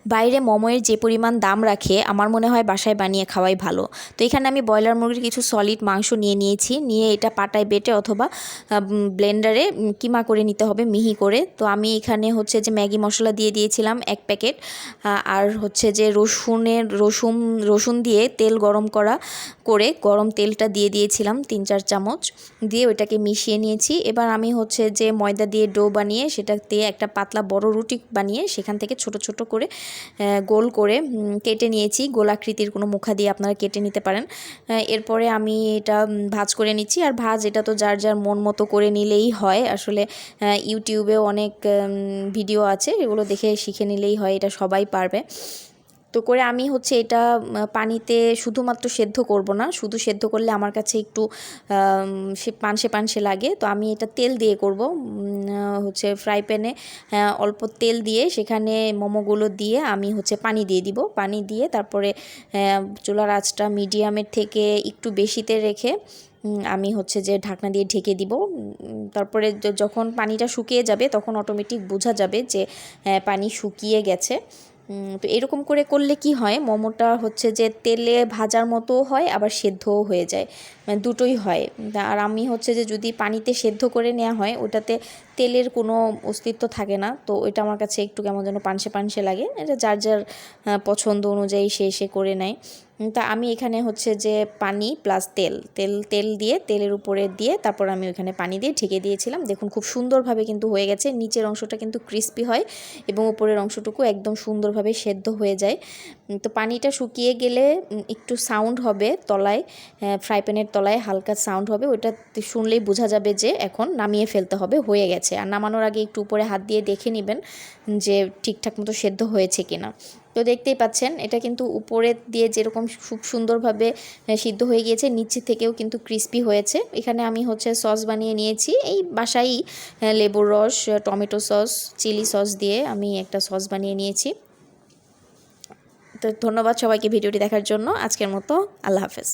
বাইরে মোমোয়ের যে পরিমাণ দাম রাখে আমার মনে হয় বাসায় বানিয়ে খাওয়াই ভালো। তো এখানে আমি ব্রয়লার মুরগির কিছু সলিড মাংস নিয়েছি, নিয়ে এটা পাটায় বেটে অথবা ব্লেন্ডারে কিমা করে নিতে হবে মিহি করে। তো আমি এখানে হচ্ছে যে ম্যাগি মশলা দিয়ে দিয়েছিলাম 1 প্যাকেট, আর হচ্ছে যে রসুন দিয়ে তেল গরম করে গরম তেলটা দিয়ে দিয়েছিলাম 3-4 চামচ, দিয়ে ওইটাকে মিশিয়ে নিয়েছি। এবার আমি হচ্ছে যে ময়দা দিয়ে ডো বানিয়ে সেটা দিয়ে একটা পাতলা বড় রুটি বানিয়ে সেখান থেকে ছোট ছোট করে গোল করে কেটে নিয়েছি। গোলাকৃতির কোনো মুখা দিয়ে আপনারা কেটে নিতে পারেন। এরপরে আমি এটা ভাজ করে নিচ্ছি। আর ভাজ এটা তো যার যার মন মতো করে নিলেই হয়। আসলে ইউটিউবেও অনেক ভিডিও আছে, এগুলো দেখে শিখে নিলেই হয়, এটা সবাই পারবে। তো করে আমি হচ্ছে এটা পানিতে শুধুমাত্র সেদ্ধ করব না, শুধু সেদ্ধ করলে আমার কাছে একটু পানসে লাগে। তো আমি এটা তেল দিয়ে করব, হচ্ছে ফ্রাই প্যানে অল্প তেল দিয়ে সেখানে মোমোগুলো দিয়ে আমি হচ্ছে পানি দিয়ে দিব। পানি দিয়ে তারপরে চুলার আঁচটা মিডিয়ামের থেকে একটু বেশিতে রেখে আমি হচ্ছে যে ঢাকনা দিয়ে ঢেকে দিব। তারপরে যখন পানিটা শুকিয়ে যাবে তখন অটোমেটিক বোঝা যাবে যে পানি শুকিয়ে গেছে। তো এরকম করে করলে কি হয়, মোমোটা হচ্ছে যে তেলে ভাজার মতো হয় আবার সেদ্ধও হয়ে যায়, মানে দুটোই হয়। আর আমি হচ্ছে যে যদি পানিতে সেদ্ধ করে নেওয়া হয় ওটাতে তেলের কোনো অস্তিত্ব থাকে না, তো ওইটা আমার কাছে একটু কেমন যেন পানসে লাগে। এটা যার যার পছন্দ অনুযায়ী সে করে নেয়। তা আমি এখানে হচ্ছে যে পানি প্লাস তেল দিয়ে তেলের উপরে দিয়ে তারপর আমি ওইখানে পানি দিয়ে ঢেকে দিয়েছিলাম। দেখুন খুব সুন্দরভাবে কিন্তু হয়ে গেছে, নিচের অংশটা কিন্তু ক্রিস্পি হয় এবং উপরের অংশটুকু একদম সুন্দরভাবে সেদ্ধ হয়ে যায়। তো পানিটা শুকিয়ে গেলে একটু সাউন্ড হবে তলায়, ফ্রাই প্যানের তলায় হালকা সাউন্ড হবে, ওইটা শুনলেই বোঝা যাবে যে এখন নামিয়ে ফেলতে হবে, হয়ে গেছে। আর নামানোর আগে একটু উপরে হাত দিয়ে দেখে নেবেন যে ঠিকঠাক মতো সেদ্ধ হয়েছে কিনা। তো দেখতেই পাচ্ছেন এটা কিন্তু উপরে দিয়ে যেরকম খুব সুন্দরভাবে সিদ্ধ হয়ে গিয়েছে, নিচে থেকেও কিন্তু ক্রিস্পি হয়েছে। এখানে আমি হচ্ছে সস বানিয়ে নিয়েছি, এই বাসায়ই লেবুর রস, টমেটো সস, চিলি সস দিয়ে আমি একটা সস বানিয়ে নিয়েছি। তো ধন্যবাদ সবাইকে ভিডিওটি দেখার জন্য। আজকের মতো আল্লাহ হাফেজ।